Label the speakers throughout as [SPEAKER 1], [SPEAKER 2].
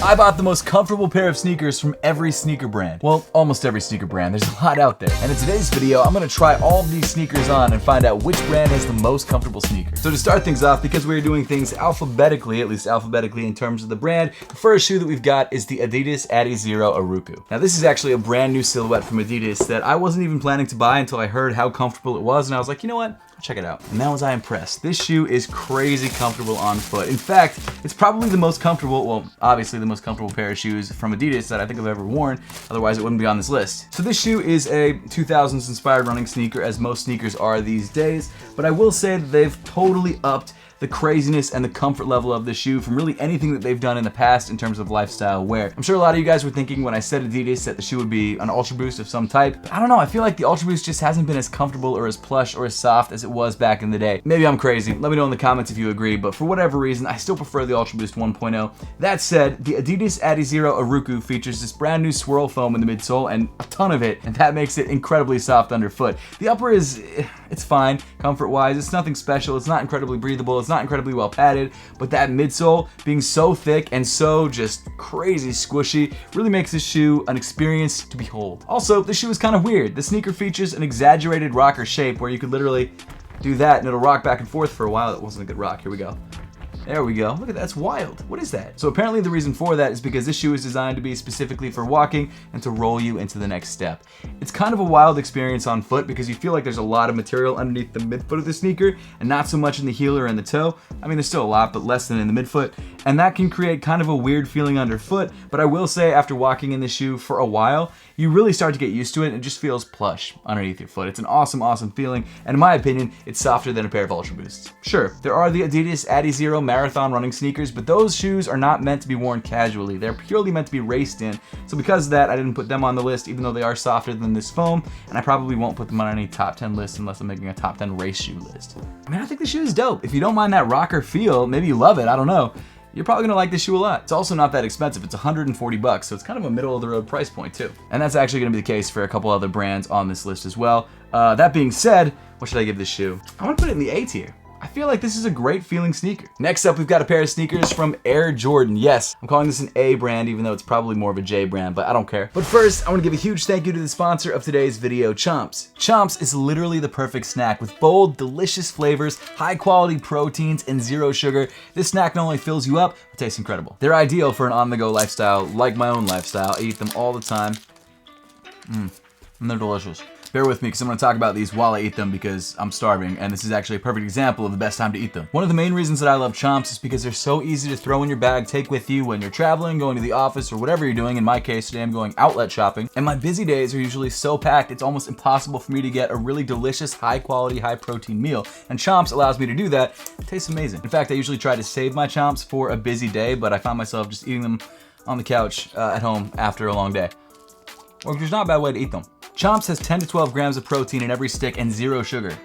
[SPEAKER 1] I bought the most comfortable pair of sneakers from every sneaker brand. Well, almost every sneaker brand. There's a lot out there. And in today's video, I'm gonna try all of these sneakers on and find out which brand has the most comfortable sneakers. So to start things off, because we're doing things alphabetically, at least alphabetically in terms of the brand, the first shoe that we've got is the Adidas Adizero Aruku. Now this is actually a brand new silhouette from Adidas that I wasn't even planning to buy until I heard how comfortable it was, and I was like, you know what? Check it out. And now was I impressed. This shoe is crazy comfortable on foot. In fact, it's probably the most comfortable, well, obviously the most comfortable pair of shoes from Adidas that I think I've ever worn. Otherwise, it wouldn't be on this list. So this shoe is a 2000s inspired running sneaker, as most sneakers are these days. But I will say that they've totally upped the craziness and the comfort level of the shoe from really anything that they've done in the past in terms of lifestyle wear. I'm sure a lot of you guys were thinking when I said Adidas that the shoe would be an Ultra Boost of some type. But I don't know, I feel like the Ultra Boost just hasn't been as comfortable or as plush or as soft as it was back in the day. Maybe I'm crazy, let me know in the comments if you agree, but for whatever reason, I still prefer the Ultra Boost 1.0. That said, the Adidas Adizero Aruku features this brand new swirl foam in the midsole and a ton of it, and that makes it incredibly soft underfoot. The upper is, it's fine, comfort-wise, it's nothing special, it's not incredibly breathable, it's not incredibly well padded, but that midsole being so thick and so just crazy squishy really makes this shoe an experience to behold. Also, this shoe is kind of weird. The sneaker features an exaggerated rocker shape where you could literally do that and it'll rock back and forth for a while. It wasn't a good rock. Here we go. There we go. Look at that, that's wild. What is that? So apparently the reason for that is because this shoe is designed to be specifically for walking and to roll you into the next step. It's kind of a wild experience on foot because you feel like there's a lot of material underneath the midfoot of the sneaker and not so much in the heel or in the toe. I mean, there's still a lot, but less than in the midfoot. And that can create kind of a weird feeling underfoot. But I will say after walking in the shoe for a while, you really start to get used to it and it just feels plush underneath your foot. It's an awesome, awesome feeling. And in my opinion, it's softer than a pair of Ultra Boosts. Sure, there are the Adidas Adizero marathon running sneakers, but those shoes are not meant to be worn casually. They're purely meant to be raced in. So because of that, I didn't put them on the list, even though they are softer than this foam, and I probably won't put them on any top 10 list unless I'm making a top 10 race shoe list. I mean, I think the shoe is dope. If you don't mind that rocker feel, maybe you love it, I don't know, you're probably gonna like this shoe a lot. It's also not that expensive. It's 140 bucks, so it's kind of a middle of the road price point too. And that's actually gonna be the case for a couple other brands on this list as well. That being said, what should I give this shoe? I wanna put it in the A tier. I feel like this is a great feeling sneaker. Next up, we've got a pair of sneakers from Air Jordan. Yes, I'm calling this an A brand, even though it's probably more of a J brand, but I don't care. But first, I want to give a huge thank you to the sponsor of today's video, Chomps. Chomps is literally the perfect snack with bold, delicious flavors, high quality proteins, and zero sugar. This snack not only fills you up, but tastes incredible. They're ideal for an on-the-go lifestyle, like my own lifestyle. I eat them all the time. And they're delicious. Bear with me because I'm going to talk about these while I eat them because I'm starving, and this is actually a perfect example of the best time to eat them. One of the main reasons that I love Chomps is because they're so easy to throw in your bag, take with you when you're traveling, going to the office, or whatever you're doing. In my case, today I'm going outlet shopping, and my busy days are usually so packed it's almost impossible for me to get a really delicious, high-quality, high-protein meal, and Chomps allows me to do that. It tastes amazing. In fact, I usually try to save my Chomps for a busy day, but I find myself just eating them on the couch at home after a long day. Or there's not a bad way to eat them. Chomps has 10 to 12 grams of protein in every stick and zero sugar.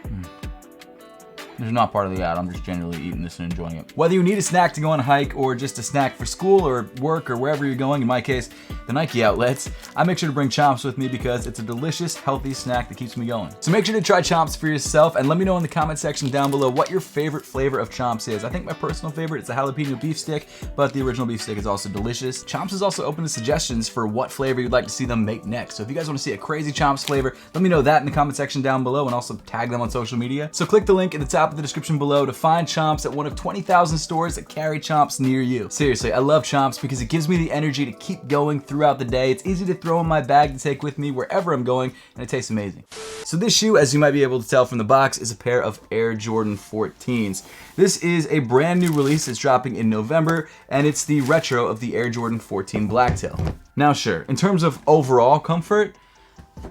[SPEAKER 1] This is not part of the ad, I'm just generally eating this and enjoying it. Whether you need a snack to go on a hike or just a snack for school or work or wherever you're going, in my case, the Nike outlets, I make sure to bring Chomps with me because it's a delicious, healthy snack that keeps me going. So make sure to try Chomps for yourself and let me know in the comment section down below what your favorite flavor of Chomps is. I think my personal favorite is the jalapeno beef stick, but the original beef stick is also delicious. Chomps is also open to suggestions for what flavor you'd like to see them make next. So if you guys want to see a crazy Chomps flavor, let me know that in the comment section down below and also tag them on social media. So click the link at the top of the description below to find Chomps at one of 20,000 stores that carry Chomps near you. Seriously, I love Chomps because it gives me the energy to keep going throughout the day. It's easy to throw in my bag to take with me wherever I'm going, and it tastes amazing. So this shoe, as you might be able to tell from the box, is a pair of Air Jordan 14s. This is a brand new release that's dropping in November, and it's the retro of the Air Jordan 14 Blacktail. Now sure, in terms of overall comfort,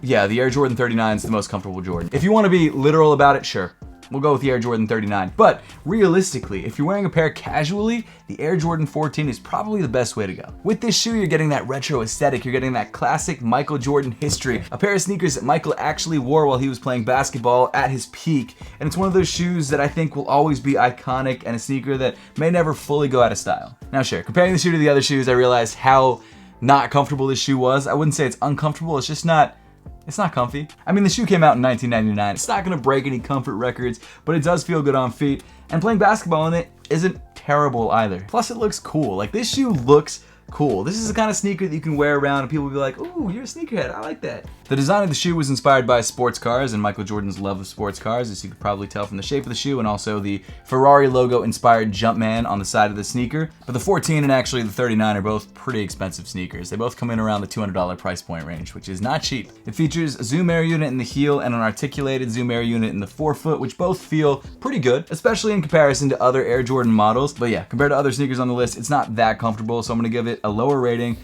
[SPEAKER 1] yeah, the Air Jordan 39 is the most comfortable Jordan. If you want to be literal about it, sure. We'll go with the Air Jordan 39. But realistically, if you're wearing a pair casually, the Air Jordan 14 is probably the best way to go. With this shoe, you're getting that retro aesthetic, you're getting that classic Michael Jordan history, a pair of sneakers that Michael actually wore while he was playing basketball at his peak. And it's one of those shoes that I think will always be iconic and a sneaker that may never fully go out of style. Now sure, comparing the shoe to the other shoes, I realized how not comfortable this shoe was. I wouldn't say it's uncomfortable, it's just not It's not comfy. I mean, the shoe came out in 1999. It's not gonna break any comfort records, but it does feel good on feet, and playing basketball in it isn't terrible either. Plus, it looks cool. Like, this shoe looks cool. This is the kind of sneaker that you can wear around and people will be like, ooh, you're a sneakerhead, I like that. The design of the shoe was inspired by sports cars and Michael Jordan's love of sports cars, as you could probably tell from the shape of the shoe and also the Ferrari logo inspired Jumpman on the side of the sneaker. But the 14 and actually the 39 are both pretty expensive sneakers. They both come in around the $200 price point range, which is not cheap. It features a zoom air unit in the heel and an articulated zoom air unit in the forefoot, which both feel pretty good, especially in comparison to other Air Jordan models. But yeah, compared to other sneakers on the list, it's not that comfortable, so I'm gonna give it a lower rating.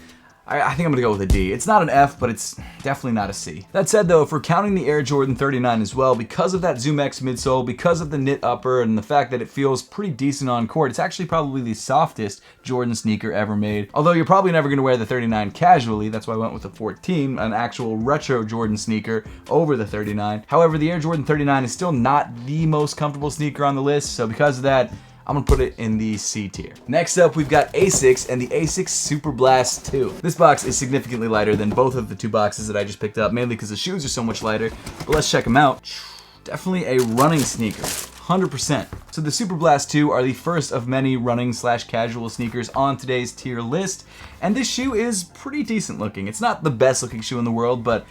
[SPEAKER 1] I think I'm gonna go with a D. It's not an F, but it's definitely not a C. That said though, if we're counting the Air Jordan 39 as well, because of that Zoom X midsole, because of the knit upper, and the fact that it feels pretty decent on court, it's actually probably the softest Jordan sneaker ever made. Although you're probably never gonna wear the 39 casually, that's why I went with the 14, an actual retro Jordan sneaker over the 39. However, the Air Jordan 39 is still not the most comfortable sneaker on the list, so because of that, I'm gonna put it in the C tier. Next up, we've got Asics and the Asics Super Blast 2. This box is significantly lighter than both of the two boxes that I just picked up, mainly because the shoes are so much lighter, but let's check them out. Definitely a running sneaker, 100%. So the Super Blast 2 are the first of many running / casual sneakers on today's tier list, and this shoe is pretty decent looking. It's not the best looking shoe in the world, but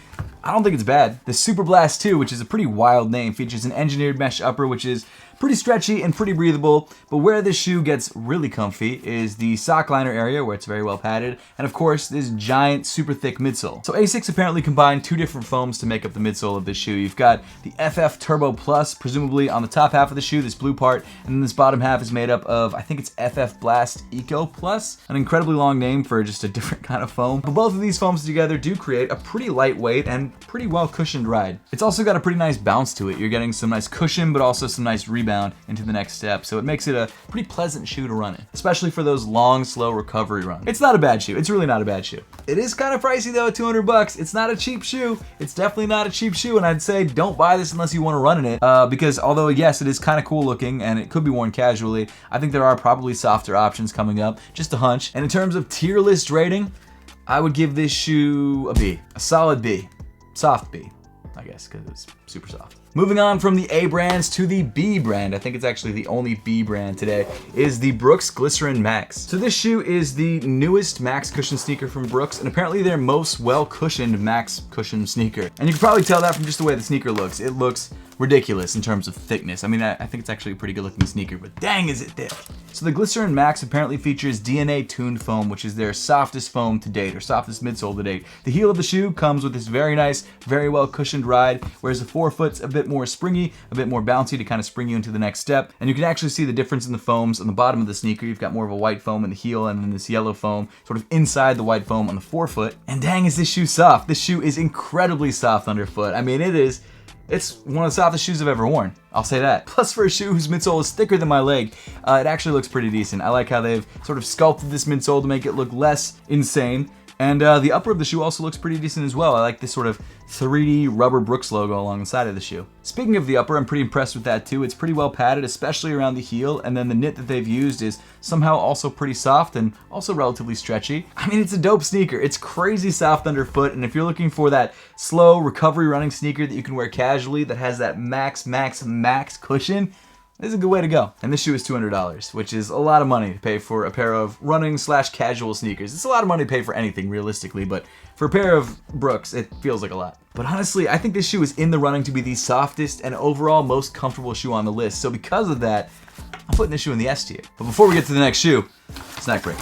[SPEAKER 1] I don't think it's bad. The Super Blast 2, which is a pretty wild name, features an engineered mesh upper, which is pretty stretchy and pretty breathable, but where this shoe gets really comfy is the sock liner area where it's very well padded, and of course this giant super thick midsole. So Asics apparently combined two different foams to make up the midsole of this shoe. You've got the FF Turbo Plus, presumably on the top half of the shoe, this blue part, and then this bottom half is made up of, I think it's FF Blast Eco Plus, an incredibly long name for just a different kind of foam. But both of these foams together do create a pretty lightweight and pretty well cushioned ride. It's also got a pretty nice bounce to it. You're getting some nice cushion, but also some nice rebound into the next step, so it makes it a pretty pleasant shoe to run in, especially for those long, slow recovery runs. It's not a bad shoe. It's really not a bad shoe. It is kind of pricey though, at 200 bucks. It's not a cheap shoe. It's definitely not a cheap shoe, and I'd say don't buy this unless you want to run in it, because although yes, it is kind of cool looking and it could be worn casually, I think there are probably softer options coming up, just a hunch. And in terms of tier list rating, I would give this shoe a B, a solid B, soft B, I guess, because it's super soft. Moving on from the A brands to the B brand, I think it's actually the only B brand today, is the Brooks Glycerin Max. So this shoe is the newest Max cushion sneaker from Brooks, and apparently their most well-cushioned Max cushion sneaker. And you can probably tell that from just the way the sneaker looks. It looks ridiculous in terms of thickness. I mean, I think it's actually a pretty good looking sneaker, but dang is it thick. So the Glycerin Max apparently features DNA tuned foam, which is their softest foam to date, or softest midsole to date. The heel of the shoe comes with this very nice, very well cushioned ride, whereas the forefoot's a bit more springy, a bit more bouncy to kind of spring you into the next step. And you can actually see the difference in the foams on the bottom of the sneaker. You've got more of a white foam in the heel and then this yellow foam sort of inside the white foam on the forefoot. And dang is this shoe soft. This shoe is incredibly soft underfoot. I mean, it's one of the softest shoes I've ever worn. I'll say that. Plus, for a shoe whose midsole is thicker than my leg, it actually looks pretty decent. I like how they've sort of sculpted this midsole to make it look less insane. And the upper of the shoe also looks pretty decent as well. I like this sort of 3D rubber Brooks logo along the side of the shoe. Speaking of the upper, I'm pretty impressed with that too. It's pretty well padded, especially around the heel, and then the knit that they've used is somehow also pretty soft and also relatively stretchy. I mean, it's a dope sneaker. It's crazy soft underfoot, and if you're looking for that slow recovery running sneaker that you can wear casually that has that max cushion, this is a good way to go. And this shoe is $200, which is a lot of money to pay for a pair of running / casual sneakers. It's a lot of money to pay for anything realistically, but for a pair of Brooks, it feels like a lot. But honestly, I think this shoe is in the running to be the softest and overall most comfortable shoe on the list. So because of that, I'm putting this shoe in the S tier. But before we get to the next shoe, snack break.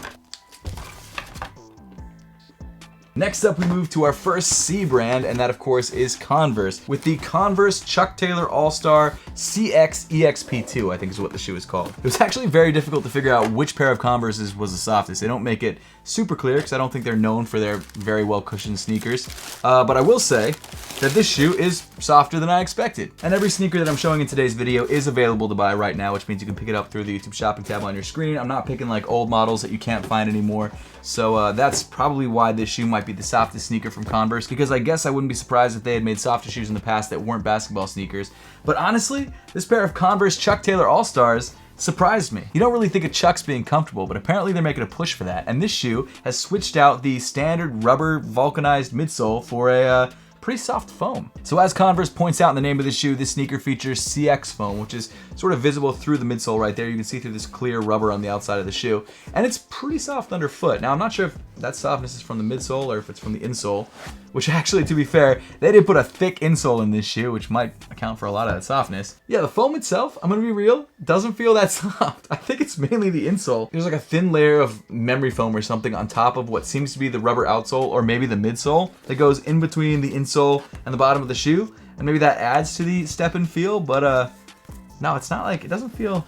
[SPEAKER 1] Next up, we move to our first C brand, and that of course is Converse, with the Converse Chuck Taylor All-Star CX EXP2, I think is what the shoe is called. It was actually very difficult to figure out which pair of Converses was the softest. They don't make it super clear because I don't think they're known for their very well cushioned sneakers, but I will say that this shoe is softer than I expected. And every sneaker that I'm showing in today's video is available to buy right now, which means you can pick it up through the YouTube shopping tab on your screen. I'm not picking like old models that you can't find anymore, so that's probably why this shoe might be the softest sneaker from Converse, because I guess I wouldn't be surprised if they had made softer shoes in the past that weren't basketball sneakers. But honestly, this pair of Converse Chuck Taylor All-Stars surprised me. You don't really think of Chucks being comfortable, but apparently they're making a push for that. And this shoe has switched out the standard rubber vulcanized midsole for a pretty soft foam. So as Converse points out in the name of the shoe, this sneaker features CX foam, which is sort of visible through the midsole right there. You can see through this clear rubber on the outside of the shoe, and it's pretty soft underfoot. Now I'm not sure if that softness is from the midsole or if it's from the insole, which actually, to be fair, they did put a thick insole in this shoe, which might account for a lot of that softness. Yeah, the foam itself, I'm gonna be real, doesn't feel that soft. I think it's mainly the insole. There's like a thin layer of memory foam or something on top of what seems to be the rubber outsole or maybe the midsole that goes in between the insole and the bottom of the shoe, and maybe that adds to the step and feel, but no, it's not like, it doesn't feel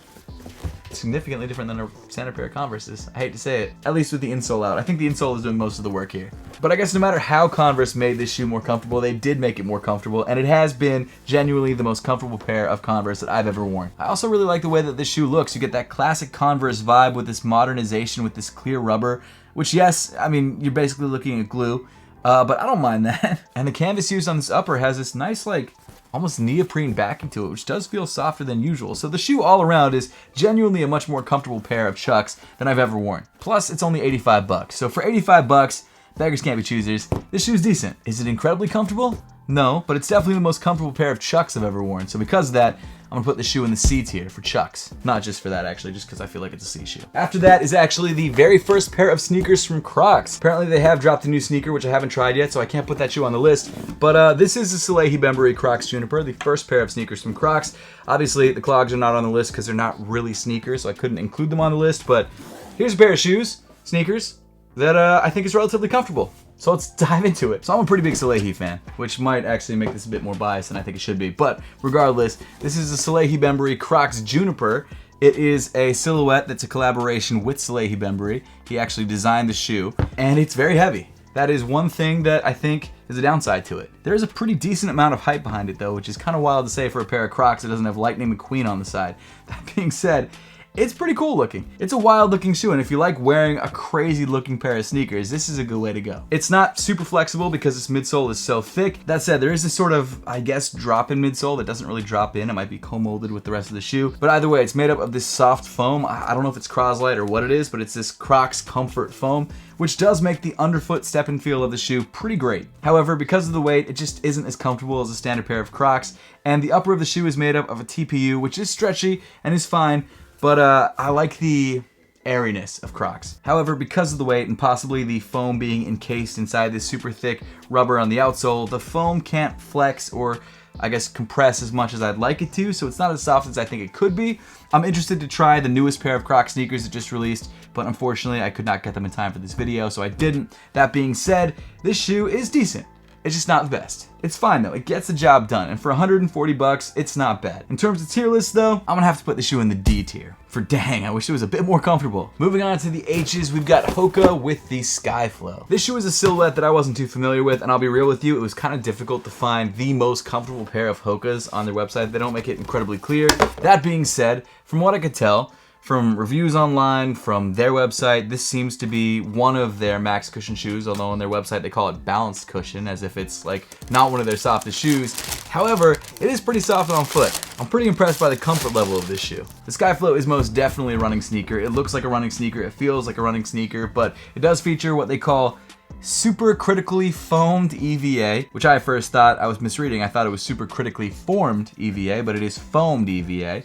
[SPEAKER 1] significantly different than a standard pair of Converses. I hate to say it, at least with the insole out. I think the insole is doing most of the work here. But I guess no matter how Converse made this shoe more comfortable, they did make it more comfortable, and it has been genuinely the most comfortable pair of Converse that I've ever worn. I also really like the way that this shoe looks. You get that classic Converse vibe with this modernization with this clear rubber, which, yes, I mean, you're basically looking at glue, but I don't mind that. And the canvas used on this upper has this nice, like, almost neoprene backing to it, which does feel softer than usual. So the shoe all around is genuinely a much more comfortable pair of Chucks than I've ever worn. Plus, it's only 85 bucks. So for 85 bucks, beggars can't be choosers. This shoe's decent. Is it incredibly comfortable? No, but it's definitely the most comfortable pair of Chucks I've ever worn. So because of that, I'm gonna put the shoe in the C tier for Chucks. Not just for that, actually, just because I feel like it's a C shoe. After that is actually the very first pair of sneakers from Crocs. Apparently they have dropped a new sneaker, which I haven't tried yet, so I can't put that shoe on the list. But this is the Salehi Bembury Crocs Juniper, the first pair of sneakers from Crocs. Obviously, the clogs are not on the list because they're not really sneakers, so I couldn't include them on the list, but here's a pair of shoes, sneakers, that I think is relatively comfortable. So let's dive into it. So I'm a pretty big Salehi fan, which might actually make this a bit more biased than I think it should be. But regardless, this is the Salehi Bembury Crocs Juniper. It is a silhouette that's a collaboration with Salehi Bembury. He actually designed the shoe, and it's very heavy. That is one thing that I think is a downside to it. There is a pretty decent amount of height behind it though, which is kind of wild to say for a pair of Crocs that doesn't have Lightning McQueen on the side. That being said, it's pretty cool looking. It's a wild looking shoe, and if you like wearing a crazy looking pair of sneakers, this is a good way to go. It's not super flexible because this midsole is so thick. That said, there is this sort of, I guess, drop in midsole that doesn't really drop in. It might be co-molded with the rest of the shoe. But either way, it's made up of this soft foam. I don't know if it's Croslite or what it is, but it's this Crocs Comfort foam, which does make the underfoot step and feel of the shoe pretty great. However, because of the weight, it just isn't as comfortable as a standard pair of Crocs. And the upper of the shoe is made up of a TPU, which is stretchy and is fine. But I like the airiness of Crocs. However, because of the weight and possibly the foam being encased inside this super thick rubber on the outsole, the foam can't flex or, I guess, compress as much as I'd like it to, so it's not as soft as I think it could be. I'm interested to try the newest pair of Crocs sneakers that just released, but unfortunately I could not get them in time for this video, so I didn't. That being said, this shoe is decent. It's just not the best. It's fine though, it gets the job done, and for 140 bucks, it's not bad. In terms of tier list though, I'm gonna have to put the shoe in the D tier. For dang, I wish it was a bit more comfortable. Moving on to the H's, we've got Hoka with the Skyflow. This shoe is a silhouette that I wasn't too familiar with, and I'll be real with you, it was kind of difficult to find the most comfortable pair of Hokas on their website. They don't make it incredibly clear. That being said, from what I could tell, from reviews online, from their website, this seems to be one of their max cushion shoes, although on their website they call it balanced cushion, as if it's like not one of their softest shoes. However, it is pretty soft on foot. I'm pretty impressed by the comfort level of this shoe. The Skyflow is most definitely a running sneaker. It looks like a running sneaker, it feels like a running sneaker, but it does feature what they call super critically foamed EVA, which I at first thought I was misreading. I thought it was super critically formed EVA, but it is foamed EVA.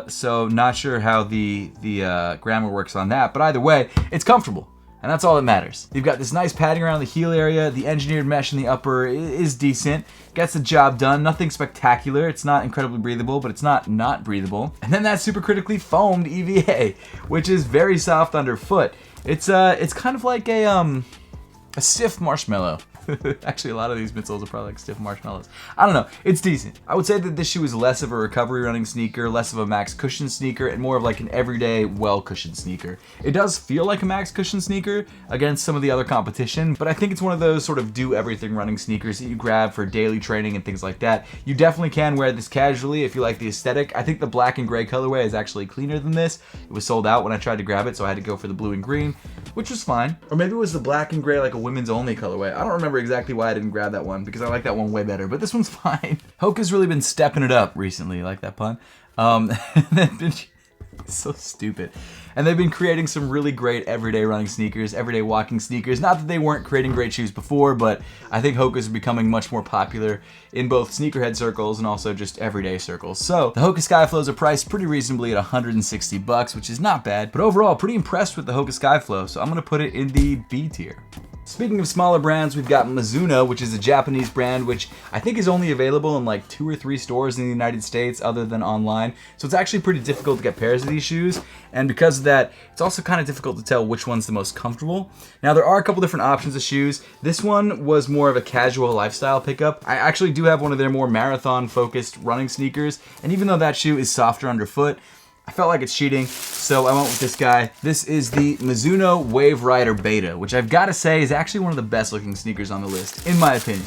[SPEAKER 1] So not sure how the grammar works on that, but either way, it's comfortable, and that's all that matters. You've got this nice padding around the heel area. The engineered mesh in the upper is decent, gets the job done. Nothing spectacular. It's not incredibly breathable, but it's not breathable. And then that super critically foamed EVA, which is very soft underfoot. It's kind of like a stiff marshmallow. Actually, a lot of these midsoles are probably like stiff marshmallows. I don't know. It's decent. I would say that this shoe is less of a recovery running sneaker, less of a max cushion sneaker, and more of like an everyday well-cushioned sneaker. It does feel like a max cushion sneaker against some of the other competition, but I think it's one of those sort of do-everything running sneakers that you grab for daily training and things like that. You definitely can wear this casually if you like the aesthetic. I think the black and gray colorway is actually cleaner than this. It was sold out when I tried to grab it, so I had to go for the blue and green, which was fine. Or maybe it was the black and gray, like a women's only colorway. I don't remember exactly why I didn't grab that one, because I like that one way better, but this one's fine. Hoka's really been stepping it up recently, like that pun. It's so stupid. And they've been creating some really great everyday running sneakers, everyday walking sneakers. Not that they weren't creating great shoes before, but I think Hokas are becoming much more popular in both sneakerhead circles and also just everyday circles. So the Hoka Skyflows are priced pretty reasonably at 160 bucks, which is not bad, but overall pretty impressed with the Hoka Skyflow, so I'm gonna put it in the B tier. Speaking of smaller brands, we've got Mizuno, which is a Japanese brand, which I think is only available in like 2 or 3 stores in the United States other than online. So it's actually pretty difficult to get pairs of these shoes. And because of that, it's also kind of difficult to tell which one's the most comfortable. Now there are a couple different options of shoes. This one was more of a casual lifestyle pickup. I actually do have one of their more marathon focused running sneakers. And even though that shoe is softer underfoot, I felt like it's cheating, so I went with this guy. This is the Mizuno Wave Rider Beta, which I've got to say is actually one of the best looking sneakers on the list, in my opinion.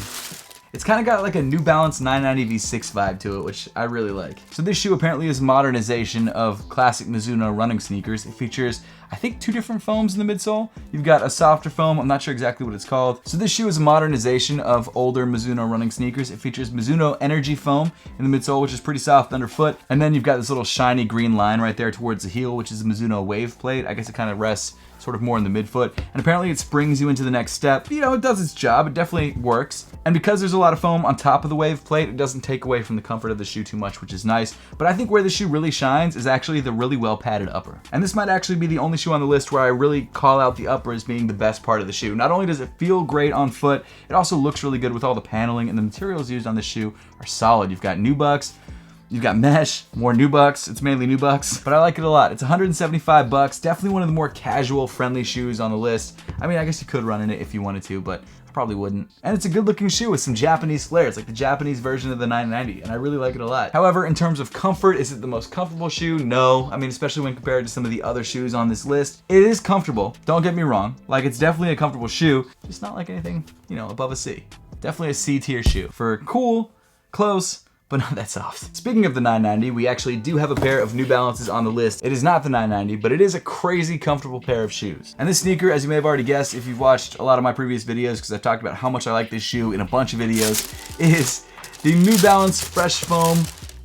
[SPEAKER 1] It's kind of got like a New Balance 990 V6 vibe to it, which I really like. So this shoe apparently is a modernization of classic Mizuno running sneakers. It features, I think, 2 different foams in the midsole. You've got a softer foam, I'm not sure exactly what it's called. So this shoe is a modernization of older Mizuno running sneakers. It features Mizuno Energy foam in the midsole, which is pretty soft underfoot. And then you've got this little shiny green line right there towards the heel, which is a Mizuno Wave plate. I guess it kind of rests sort of more in the midfoot, and apparently it springs you into the next step. You know, it does its job, it definitely works. And because there's a lot of foam on top of the Wave plate, it doesn't take away from the comfort of the shoe too much, which is nice. But I think where the shoe really shines is actually the really well padded upper. And this might actually be the only shoe on the list where I really call out the upper as being the best part of the shoe. Not only does it feel great on foot, it also looks really good with all the paneling, and the materials used on this shoe are solid. You've got nubucks, you've got mesh, more nubucks. It's mainly nubucks, but I like it a lot. It's 175 bucks. Definitely one of the more casual, friendly shoes on the list. I mean, I guess you could run in it if you wanted to, but I probably wouldn't. And it's a good looking shoe with some Japanese flair. It's like the Japanese version of the 990, and I really like it a lot. However, in terms of comfort, is it the most comfortable shoe? No. I mean, especially when compared to some of the other shoes on this list. It is comfortable, don't get me wrong. Like, it's definitely a comfortable shoe, just not like anything, you know, above a C. Definitely a C tier shoe. For cool, close, but not that soft. Speaking of the 990, we actually do have a pair of New Balances on the list. It is not the 990, but it is a crazy comfortable pair of shoes. And this sneaker, as you may have already guessed if you've watched a lot of my previous videos, because I've talked about how much I like this shoe in a bunch of videos, is the New Balance Fresh Foam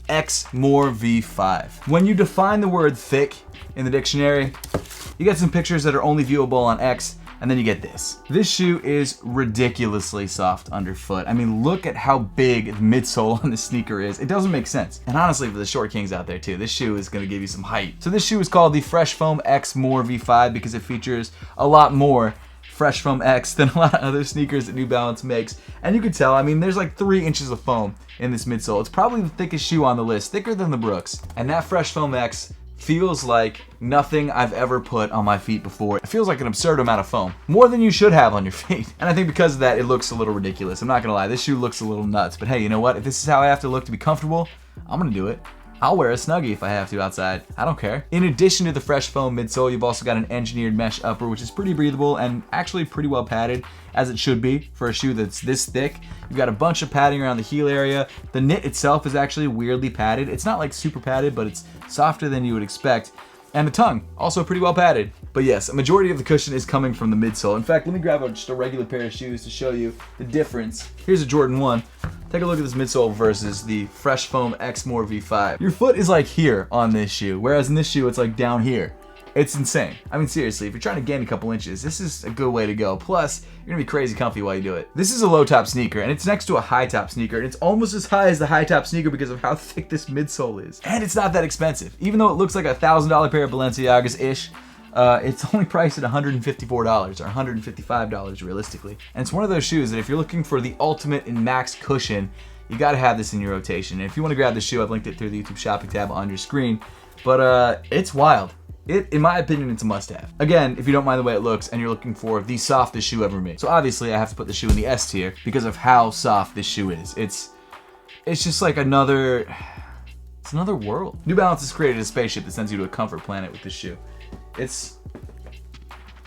[SPEAKER 1] X More V5. When you define the word thick in the dictionary, you get some pictures that are only viewable on X, and then you get this. This shoe is ridiculously soft underfoot. I mean, look at how big the midsole on this sneaker is. It doesn't make sense. And honestly, for the short kings out there too, this shoe is gonna give you some height. So this shoe is called the Fresh Foam X More V5 because it features a lot more Fresh Foam X than a lot of other sneakers that New Balance makes. And you can tell, I mean, there's like 3 inches of foam in this midsole. It's probably the thickest shoe on the list, thicker than the Brooks. And that Fresh Foam X feels like nothing I've ever put on my feet before. It feels like an absurd amount of foam. More than you should have on your feet. And I think because of that, it looks a little ridiculous. I'm not gonna lie, this shoe looks a little nuts. But hey, you know what? If this is how I have to look to be comfortable, I'm gonna do it. I'll wear a Snuggie if I have to outside. I don't care. In addition to the fresh foam midsole, you've also got an engineered mesh upper, which is pretty breathable and actually pretty well padded, as it should be for a shoe that's this thick. You've got a bunch of padding around the heel area. The knit itself is actually weirdly padded. It's not like super padded, but it's softer than you would expect. And the tongue, also pretty well padded. But yes, a majority of the cushion is coming from the midsole. In fact, let me grab just a regular pair of shoes to show you the difference. Here's a Jordan 1. Take a look at this midsole versus the Fresh Foam X More V5. Your foot is like here on this shoe, whereas in this shoe, it's like down here. It's insane. I mean, seriously, if you're trying to gain a couple inches, this is a good way to go. Plus, you're gonna be crazy comfy while you do it. This is a low top sneaker, and it's next to a high top sneaker, and it's almost as high as the high top sneaker because of how thick this midsole is. And it's not that expensive. Even though it looks like a $1,000 pair of Balenciagas-ish, it's only priced at $154 or $155 realistically. And it's one of those shoes that if you're looking for the ultimate and max cushion, you gotta have this in your rotation. And if you wanna grab this shoe, I've linked it through the YouTube shopping tab on your screen. But it's wild. In my opinion, it's a must-have. Again, if you don't mind the way it looks and you're looking for the softest shoe ever made. So obviously I have to put the shoe in the S tier because of how soft this shoe is. It's just like another world. New Balance has created a spaceship that sends you to a comfort planet with this shoe. It's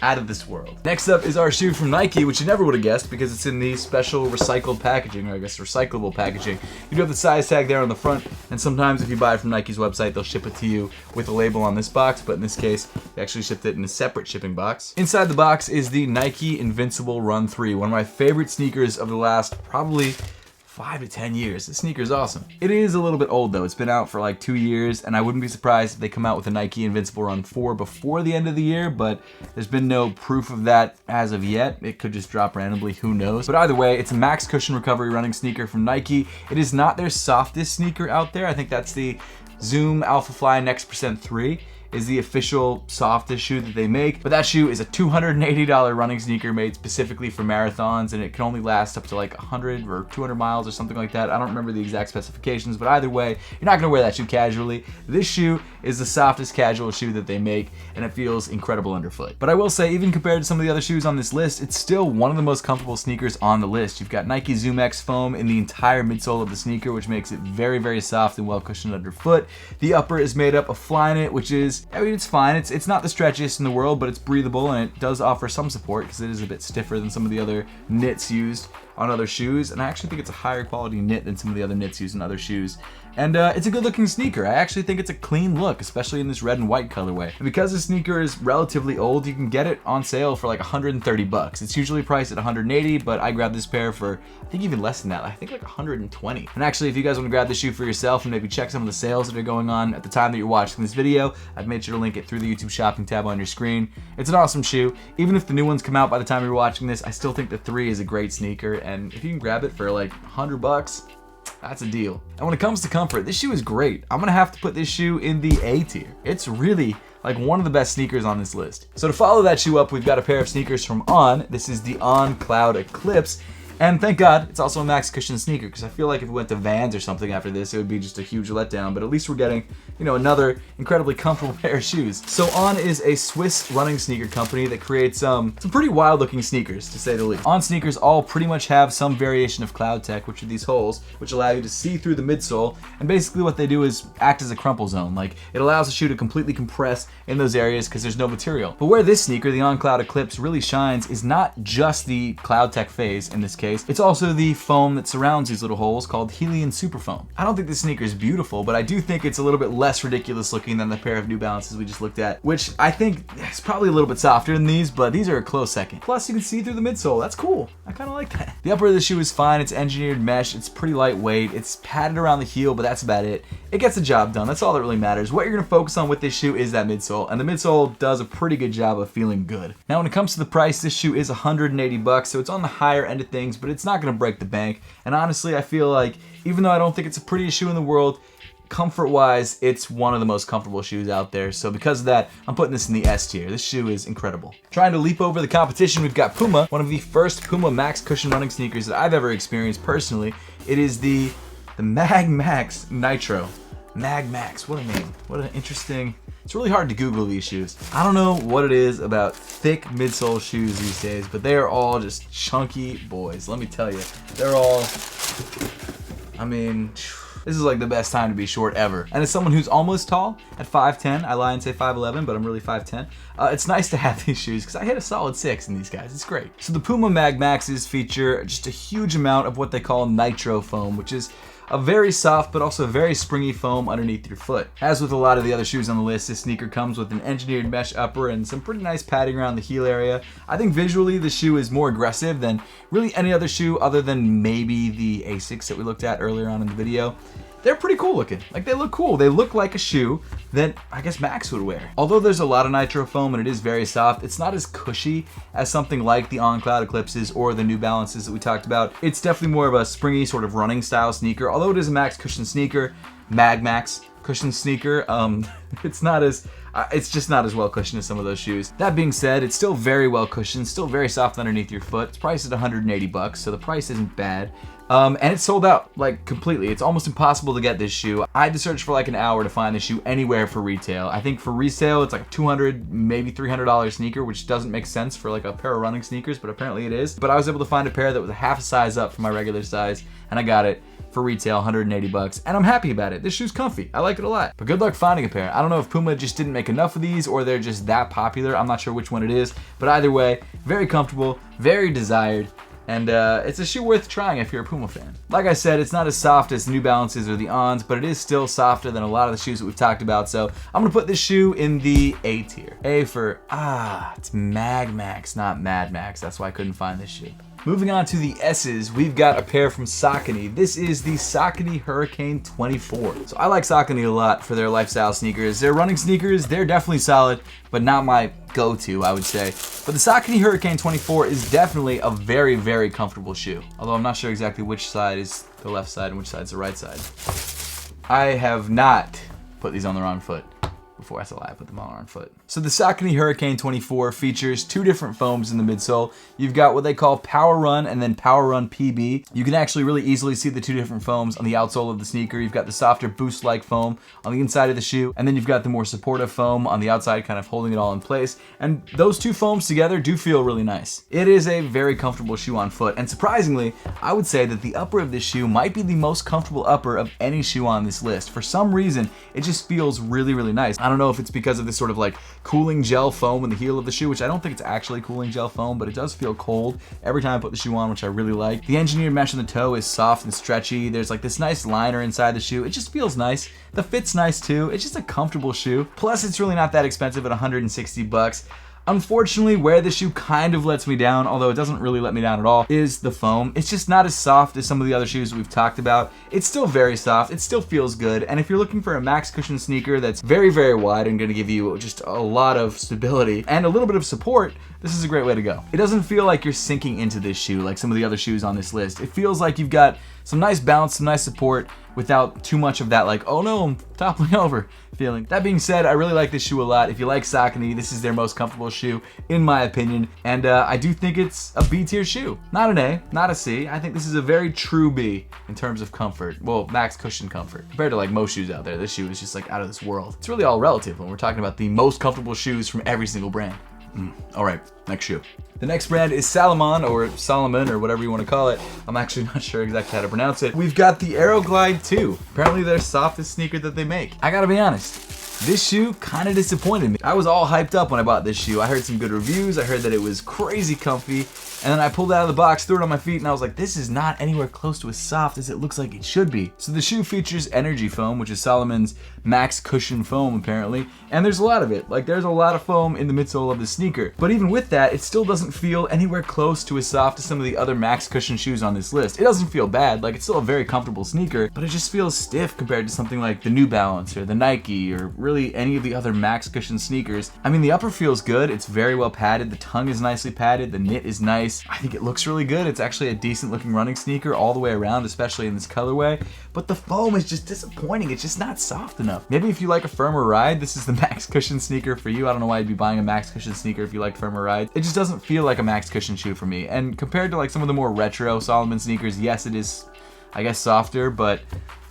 [SPEAKER 1] out of this world. Next up is our shoe from Nike, which you never would have guessed because it's in the special recycled packaging, or I guess recyclable packaging. You do have the size tag there on the front, and sometimes if you buy it from Nike's website, they'll ship it to you with a label on this box, but in this case, they actually shipped it in a separate shipping box. Inside the box is the Nike Invincible Run 3, one of my favorite sneakers of the last probably 5 to 10 years. This sneaker is awesome. It is a little bit old though. It's been out for like 2 years, and I wouldn't be surprised if they come out with a Nike Invincible Run 4 before the end of the year, but there's been no proof of that as of yet. It could just drop randomly, who knows. But either way, it's a max cushion recovery running sneaker from Nike. It is not their softest sneaker out there. I think that's the Zoom Alpha Fly Next Percent 3. Is the official softest shoe that they make, but that shoe is a $280 running sneaker made specifically for marathons, and it can only last up to like 100 or 200 miles or something like that. I don't remember the exact specifications, but either way, you're not gonna wear that shoe casually. This shoe is the softest casual shoe that they make, and it feels incredible underfoot. But I will say, even compared to some of the other shoes on this list, it's still one of the most comfortable sneakers on the list. You've got Nike Zoom X foam in the entire midsole of the sneaker, which makes it very, very soft and well cushioned underfoot. The upper is made up of Flyknit, which is, I mean, it's fine. It's not the stretchiest in the world, but it's breathable, and it does offer some support because it is a bit stiffer than some of the other knits used on other shoes, and I actually think it's a higher quality knit than some of the other knits used in other shoes. And it's a good looking sneaker. I actually think it's a clean look, especially in this red and white colorway. And because the sneaker is relatively old, you can get it on sale for like 130 bucks. It's usually priced at 180, but I grabbed this pair for, I think even less than that. I think like 120. And actually, if you guys want to grab this shoe for yourself and maybe check some of the sales that are going on at the time that you're watching this video, I've made sure to link it through the YouTube shopping tab on your screen. It's an awesome shoe. Even if the new ones come out by the time you're watching this, I still think the 3 is a great sneaker, and if you can grab it for like 100 bucks, that's a deal. And when it comes to comfort, this shoe is great. I'm gonna have to put this shoe in the A tier. It's really like one of the best sneakers on this list. So to follow that shoe up, we've got a pair of sneakers from On. This is the On Cloud Eclipse. And thank God, it's also a max cushion sneaker, because I feel like if we went to Vans or something after this, it would be just a huge letdown, but at least we're getting, you know, another incredibly comfortable pair of shoes. So On is a Swiss running sneaker company that creates some pretty wild looking sneakers, to say the least. On sneakers all pretty much have some variation of cloud tech, which are these holes, which allow you to see through the midsole, and basically what they do is act as a crumple zone. Like, it allows the shoe to completely compress in those areas because there's no material. But where this sneaker, the On Cloud Eclipse, really shines is not just the cloud tech phase in this case, it's also the foam that surrounds these little holes called Helium Super Foam. I don't think this sneaker is beautiful, but I do think it's a little bit less ridiculous looking than the pair of New Balances we just looked at, which I think is probably a little bit softer than these, but these are a close second. Plus, you can see through the midsole. That's cool. I kind of like that. The upper of the shoe is fine. It's engineered mesh. It's pretty lightweight. It's padded around the heel, but that's about it. It gets the job done. That's all that really matters. What you're going to focus on with this shoe is that midsole, and the midsole does a pretty good job of feeling good. Now, when it comes to the price, this shoe is 180 bucks, so it's on the higher end of things, but it's not going to break the bank. And honestly, I feel like, even though I don't think it's the prettiest shoe in the world, comfort-wise, it's one of the most comfortable shoes out there. So because of that, I'm putting this in the S tier. This shoe is incredible. Trying to leap over the competition, we've got Puma, one of the first Puma Max Cushion running sneakers that I've ever experienced personally. It is the Mag Max Nitro. Mag Max, what a name. What an interesting... It's really hard to Google these shoes. I don't know what it is about thick midsole shoes these days, but they are all just chunky boys. Let me tell you, they're all, I mean, this is like the best time to be short ever. And as someone who's almost tall at 5'10", I lie and say 5'11", but I'm really 5'10", it's nice to have these shoes because I hit a solid 6 in these guys. It's great. So the Puma Mag Maxes feature just a huge amount of what they call nitro foam, which is a very soft but also very springy foam underneath your foot. As with a lot of the other shoes on the list, this sneaker comes with an engineered mesh upper and some pretty nice padding around the heel area. I think visually the shoe is more aggressive than really any other shoe other than maybe the Asics that we looked at earlier on in the video. They're pretty cool looking. Like, they look cool. They look like a shoe that I guess Max would wear. Although there's a lot of nitro foam and it is very soft, it's not as cushy as something like the On Cloud Eclipses or the New Balances that we talked about. It's definitely more of a springy sort of running style sneaker. Although it is a Max cushion sneaker, Mag Max cushion sneaker, it's just not as well cushioned as some of those shoes. That being said, it's still very well cushioned, still very soft underneath your foot. It's priced at 180 bucks, so the price isn't bad. And it's sold out, like, completely. It's almost impossible to get this shoe. I had to search for like an hour to find the shoe anywhere for retail. I think for resale, it's like a $200, maybe $300 sneaker, which doesn't make sense for like a pair of running sneakers, but apparently it is. But I was able to find a pair that was a half a size up from my regular size, and I got it for retail, 180 bucks, and I'm happy about it. This shoe's comfy. I like it a lot. But good luck finding a pair. I don't know if Puma just didn't make enough of these or they're just that popular. I'm not sure which one it is, but either way, very comfortable, very desired, and it's a shoe worth trying if you're a Puma fan. Like I said, it's not as soft as New Balances or the Ons, but it is still softer than a lot of the shoes that we've talked about, so I'm gonna put this shoe in the A tier. A for, it's Mag Max, not Mad Max. That's why I couldn't find this shoe. Moving on to the S's, we've got a pair from Saucony. This is the Saucony Hurricane 24. So I like Saucony a lot for their lifestyle sneakers. Their running sneakers, they're definitely solid, but not my go-to, I would say. But the Saucony Hurricane 24 is definitely a very, very comfortable shoe. Although I'm not sure exactly which side is the left side and which side is the right side. I have not put these on the wrong foot. Before I lie, I put them on the wrong foot. So the Saucony Hurricane 24 features two different foams in the midsole. You've got what they call Power Run and then Power Run PB. You can actually really easily see the two different foams on the outsole of the sneaker. You've got the softer Boost-like foam on the inside of the shoe, and then you've got the more supportive foam on the outside, kind of holding it all in place. And those two foams together do feel really nice. It is a very comfortable shoe on foot, and surprisingly, I would say that the upper of this shoe might be the most comfortable upper of any shoe on this list. For some reason, it just feels really, really nice. I don't know if it's because of this sort of like cooling gel foam in the heel of the shoe, which I don't think it's actually cooling gel foam, but it does feel cold every time I put the shoe on, which I really like. The engineered mesh in the toe is soft and stretchy. There's like this nice liner inside the shoe. It just feels nice. The fit's nice too. It's just a comfortable shoe. Plus, it's really not that expensive at 160 bucks. Unfortunately, where the shoe kind of lets me down, although it doesn't really let me down at all, is the foam. It's just not as soft as some of the other shoes we've talked about. It's still very soft, it still feels good, and if you're looking for a max cushion sneaker that's very, very wide and gonna give you just a lot of stability and a little bit of support, this is a great way to go. It doesn't feel like you're sinking into this shoe like some of the other shoes on this list. It feels like you've got some nice bounce, some nice support, without too much of that like, oh no, I'm toppling over feeling. That being said, I really like this shoe a lot. If you like Saucony, this is their most comfortable shoe, in my opinion, and I do think it's a B tier shoe. Not an A, not a C. I think this is a very true B in terms of comfort. Well, max cushion comfort. Compared to like most shoes out there, this shoe is just like out of this world. It's really all relative when we're talking about the most comfortable shoes from every single brand. All right, next shoe. The next brand is Salomon, or Salomon, or whatever you want to call it. I'm actually not sure exactly how to pronounce it. We've got the Aeroglide 2. Apparently their softest sneaker that they make. I gotta be honest, this shoe kind of disappointed me. I was all hyped up when I bought this shoe. I heard some good reviews. I heard that it was crazy comfy. And then I pulled it out of the box, threw it on my feet, and I was like, this is not anywhere close to as soft as it looks like it should be. So the shoe features energy foam, which is Salomon's max cushion foam apparently, and there's a lot of it. Like, there's a lot of foam in the midsole of the sneaker. But even with that, it still doesn't feel anywhere close to as soft as some of the other max cushion shoes on this list. It doesn't feel bad, like it's still a very comfortable sneaker, but it just feels stiff compared to something like the New Balance or the Nike or really any of the other max cushion sneakers. I mean, the upper feels good, it's very well padded, the tongue is nicely padded, the knit is nice. I think it looks really good. It's actually a decent looking running sneaker all the way around, especially in this colorway, but the foam is just disappointing. It's just not soft enough. Maybe if you like a firmer ride, this is the max cushion sneaker for you. I don't know why you'd be buying a max cushion sneaker if you like firmer rides. It just doesn't feel like a max cushion shoe for me. And compared to like some of the more retro Salomon sneakers, yes, it is, I guess, softer, but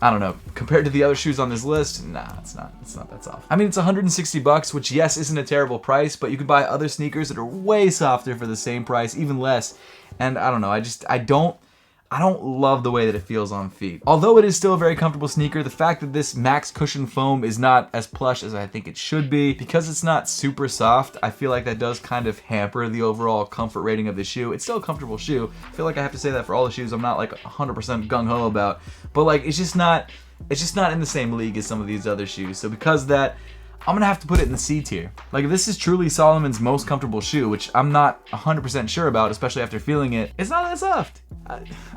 [SPEAKER 1] I don't know. Compared to the other shoes on this list, nah, it's not that soft. I mean, it's 160 bucks, which yes, isn't a terrible price, but you could buy other sneakers that are way softer for the same price, even less. And I don't know, I don't love the way that it feels on feet. Although it is still a very comfortable sneaker, the fact that this max cushion foam is not as plush as I think it should be, because it's not super soft, I feel like that does kind of hamper the overall comfort rating of the shoe. It's still a comfortable shoe. I feel like I have to say that for all the shoes I'm not like 100% gung-ho about, but like it's just not in the same league as some of these other shoes. So because of that, I'm gonna have to put it in the C tier. Like, if this is truly Salomon's most comfortable shoe, which I'm not 100% sure about, especially after feeling it, it's not that soft.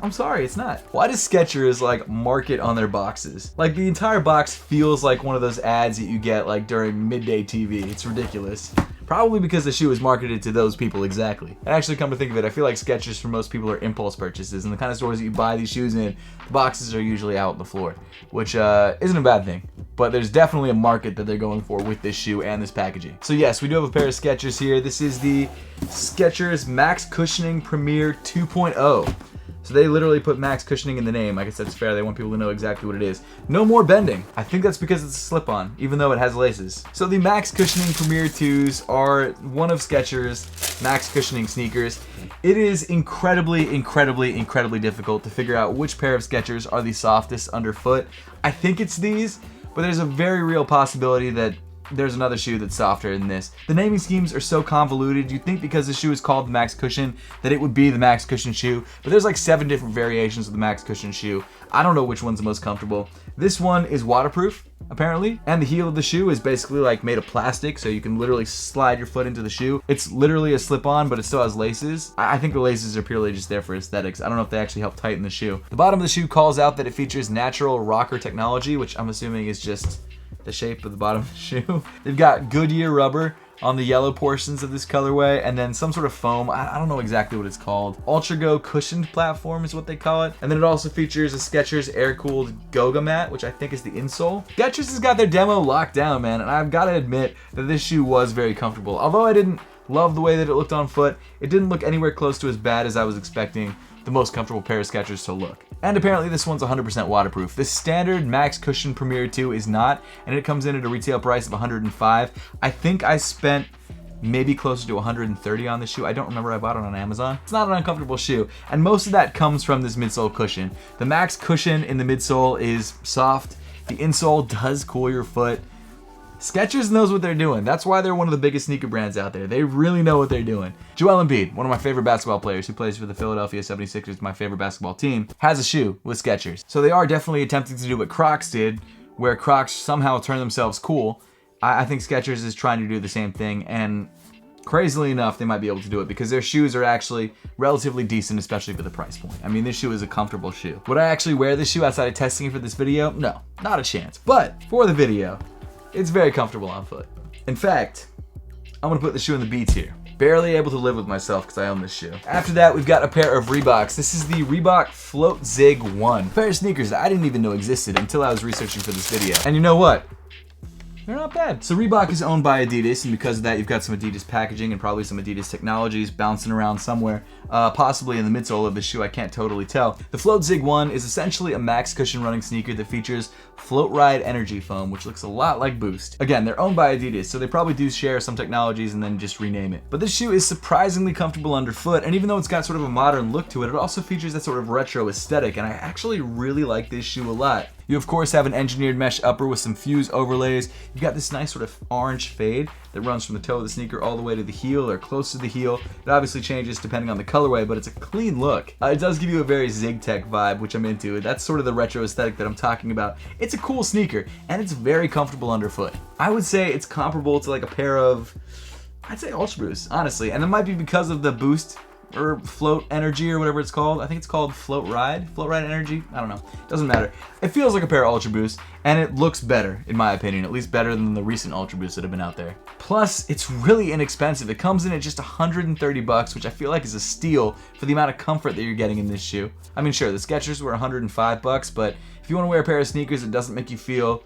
[SPEAKER 1] I'm sorry, it's not. Why does Skechers like market on their boxes? Like, the entire box feels like one of those ads that you get like during midday TV. It's ridiculous. Probably because the shoe is marketed to those people exactly. And actually, come to think of it, I feel like Skechers for most people are impulse purchases, and the kind of stores that you buy these shoes in, the boxes are usually out on the floor, which isn't a bad thing. But there's definitely a market that they're going for with this shoe and this packaging. So yes, we do have a pair of Skechers here. This is the Skechers Max Cushioning Premier 2.0. So they literally put max cushioning in the name. I guess that's fair. They want people to know exactly what it is. No more bending. I think that's because it's a slip-on, even though it has laces. So the Max Cushioning Premier 2s are one of Skechers' max cushioning sneakers. It is incredibly difficult to figure out which pair of Skechers are the softest underfoot. I think it's these, but there's a very real possibility that there's another shoe that's softer than this. The naming schemes are so convoluted. You'd think because the shoe is called the Max Cushion that it would be the Max Cushion shoe, but there's like 7 different variations of the Max Cushion shoe. I don't know which one's the most comfortable. This one is waterproof. apparently. And the heel of the shoe is basically like made of plastic, so you can literally slide your foot into the shoe. It's literally a slip-on, but it still has laces. I think the laces are purely just there for aesthetics. I don't know if they actually help tighten the shoe. The bottom of the shoe calls out that it features natural rocker technology, which I'm assuming is just the shape of the bottom of the shoe. They've got Goodyear rubber on the yellow portions of this colorway, and then some sort of foam. I don't know exactly what it's called. Ultra Go cushioned platform is what they call it. And then it also features a Skechers air-cooled Goga mat, which I think is the insole. Skechers has got their demo locked down, man, and I've got to admit that this shoe was very comfortable. Although I didn't love the way that it looked on foot, it didn't look anywhere close to as bad as I was expecting the most comfortable pair of Skechers to look. And apparently this one's 100% waterproof. The standard Max Cushion Premier 2 is not, and it comes in at a retail price of $105. I think I spent maybe closer to $130 on this shoe. I don't remember, I bought it on Amazon. It's not an uncomfortable shoe, and most of that comes from this midsole cushion. The Max Cushion in the midsole is soft. The insole does cool your foot. Skechers knows what they're doing. That's why they're one of the biggest sneaker brands out there. They really know what they're doing. Joel Embiid, one of my favorite basketball players who plays for the Philadelphia 76ers, my favorite basketball team, has a shoe with Skechers. So they are definitely attempting to do what Crocs did, where Crocs somehow turned themselves cool. I think Skechers is trying to do the same thing, and crazily enough, they might be able to do it because their shoes are actually relatively decent, especially for the price point. I mean, this shoe is a comfortable shoe. Would I actually wear this shoe outside of testing it for this video? No, not a chance. But for the video, it's very comfortable on foot. In fact, I'm gonna put the shoe in the B tier. Barely able to live with myself because I own this shoe. After that, we've got a pair of Reeboks. This is the Reebok Float Zig 1. A pair of sneakers that I didn't even know existed until I was researching for this video. And you know what? They're not bad. So Reebok is owned by Adidas, and because of that, you've got some Adidas packaging and probably some Adidas technologies bouncing around somewhere, possibly in the midsole of the shoe, I can't totally tell. The Float Zig 1 is essentially a max cushion running sneaker that features Float Ride energy foam, which looks a lot like Boost. Again, they're owned by Adidas, so they probably do share some technologies and then just rename it. But this shoe is surprisingly comfortable underfoot, and even though it's got sort of a modern look to it, it also features that sort of retro aesthetic, and I actually really like this shoe a lot. You of course have an engineered mesh upper with some fuse overlays. You've got this nice sort of orange fade that runs from the toe of the sneaker all the way to the heel or close to the heel. It obviously changes depending on the colorway, but it's a clean look. It does give you a very Zig Tech vibe, which I'm into. That's sort of the retro aesthetic that I'm talking about. It's a cool sneaker, and it's very comfortable underfoot. I would say it's comparable to like a pair of, I'd say Ultra Boost, honestly. And it might be because of the Boost or Float Energy or whatever it's called. I think it's called Float Ride Energy. I don't know. Doesn't matter. It feels like a pair of Ultra Boosts, and it looks better, in my opinion, at least better than the recent Ultra Boosts that have been out there. Plus, it's really inexpensive. It comes in at just $130, which I feel like is a steal for the amount of comfort that you're getting in this shoe. I mean, sure, the Skechers were $105, but if you want to wear a pair of sneakers that doesn't make you feel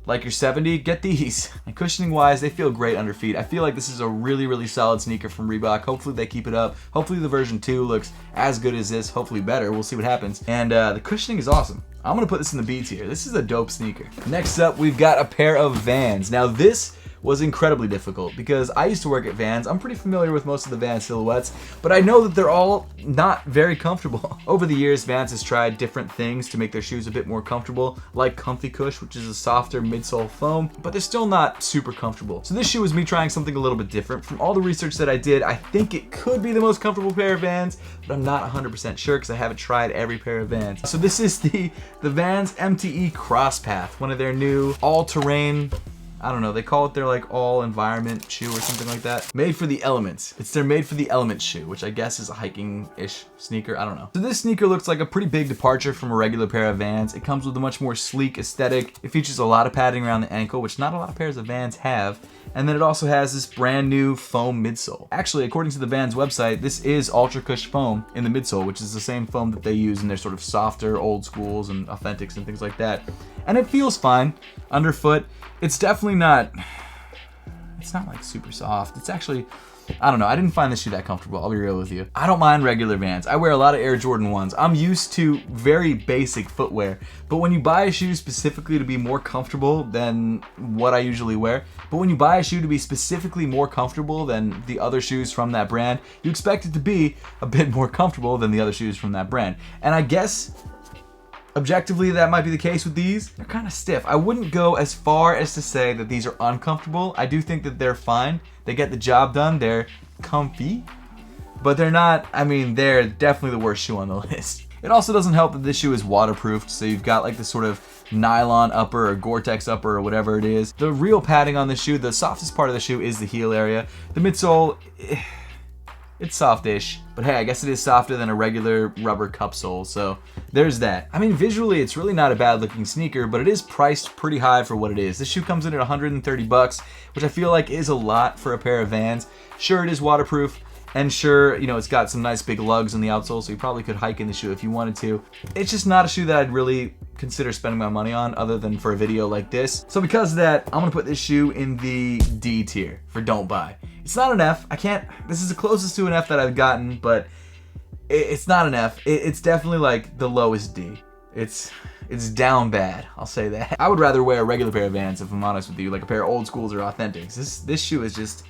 [SPEAKER 1] like you're 70, get these. And cushioning wise, they feel great under feet. I feel like this is a really, really solid sneaker from Reebok. Hopefully they keep it up. Hopefully the version 2 looks as good as this, hopefully better. We'll see what happens. And the cushioning is awesome. I'm gonna put this in the B tier. This is a dope sneaker. Next up, we've got a pair of Vans. Now this was incredibly difficult because I used to work at Vans. I'm pretty familiar with most of the Vans silhouettes, but I know that they're all not very comfortable. Over the years, Vans has tried different things to make their shoes a bit more comfortable, like Comfy Cush, which is a softer midsole foam, but they're still not super comfortable. So this shoe was me trying something a little bit different. From all the research that I did, I think it could be the most comfortable pair of Vans, but I'm not 100% sure because I haven't tried every pair of Vans. So this is the Vans MTE Crosspath, one of their new all-terrain, I don't know, they call it their like all environment shoe or something like that. Made for the elements. It's their made for the elements shoe, which I guess is a hiking-ish sneaker, I don't know. So this sneaker looks like a pretty big departure from a regular pair of Vans. It comes with a much more sleek aesthetic. It features a lot of padding around the ankle, which not a lot of pairs of Vans have. And then it also has this brand new foam midsole. Actually, according to the Vans website, this is Ultra Cush foam in the midsole, which is the same foam that they use in their sort of softer old schools and authentics and things like that. And it feels fine underfoot. It's definitely not, it's not like super soft. It's actually, I don't know, I didn't find this shoe that comfortable, I'll be real with you. I don't mind regular Vans. I wear a lot of Air Jordan 1s. I'm used to very basic footwear, but when you buy a shoe specifically to be more comfortable than what I usually wear, but when you buy a shoe to be specifically more comfortable than the other shoes from that brand, you expect it to be a bit more comfortable than the other shoes from that brand. And I guess objectively, that might be the case with these. They're kind of stiff. I wouldn't go as far as to say that these are uncomfortable. I do think that they're fine. They get the job done. They're comfy, but they're not, I mean, they're definitely the worst shoe on the list. It also doesn't help that this shoe is waterproofed, so you've got like this sort of nylon upper or Gore-Tex upper or whatever it is. The real padding on the shoe, the softest part of the shoe is the heel area. The midsole, it's soft-ish, but hey, I guess it is softer than a regular rubber cup sole, so there's that. I mean, visually, it's really not a bad-looking sneaker, but it is priced pretty high for what it is. This shoe comes in at 130 bucks, which I feel like is a lot for a pair of Vans. Sure, it is waterproof, and sure, you know, it's got some nice big lugs on the outsole, so you probably could hike in the shoe if you wanted to. It's just not a shoe that I'd really consider spending my money on other than for a video like this. So because of that, I'm gonna put this shoe in the D tier for don't buy. It's not an F. This is the closest to an F that I've gotten, but it's not an F. It's definitely like the lowest D. It's down bad, I'll say that. I would rather wear a regular pair of Vans, if I'm honest with you, like a pair of old schools or authentics. This shoe is just,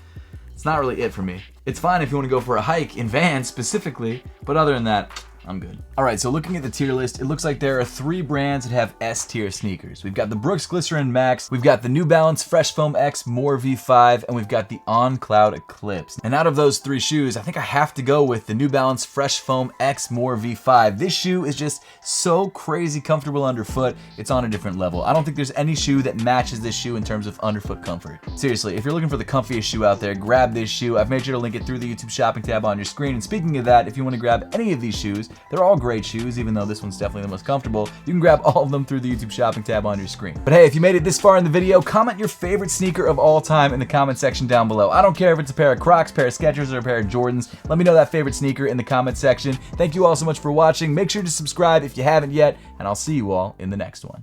[SPEAKER 1] it's not really it for me. It's fine if you want to go for a hike in Vans specifically, but other than that, I'm good. All right, so looking at the tier list, it looks like there are 3 brands that have S tier sneakers. We've got the Brooks Glycerin Max, we've got the New Balance Fresh Foam X More V5, and we've got the On Cloud Eclipse. And out of those 3 shoes, I think I have to go with the New Balance Fresh Foam X More V5. This shoe is just so crazy comfortable underfoot, it's on a different level. I don't think there's any shoe that matches this shoe in terms of underfoot comfort. Seriously, if you're looking for the comfiest shoe out there, grab this shoe. I've made sure to link it through the YouTube shopping tab on your screen. And speaking of that, if you want to grab any of these shoes, they're all great shoes, even though this one's definitely the most comfortable. You can grab all of them through the YouTube shopping tab on your screen. But hey, if you made it this far in the video, comment your favorite sneaker of all time in the comment section down below. I don't care if it's a pair of Crocs, pair of Skechers, or a pair of Jordans. Let me know that favorite sneaker in the comment section. Thank you all so much for watching. Make sure to subscribe if you haven't yet, and I'll see you all in the next one.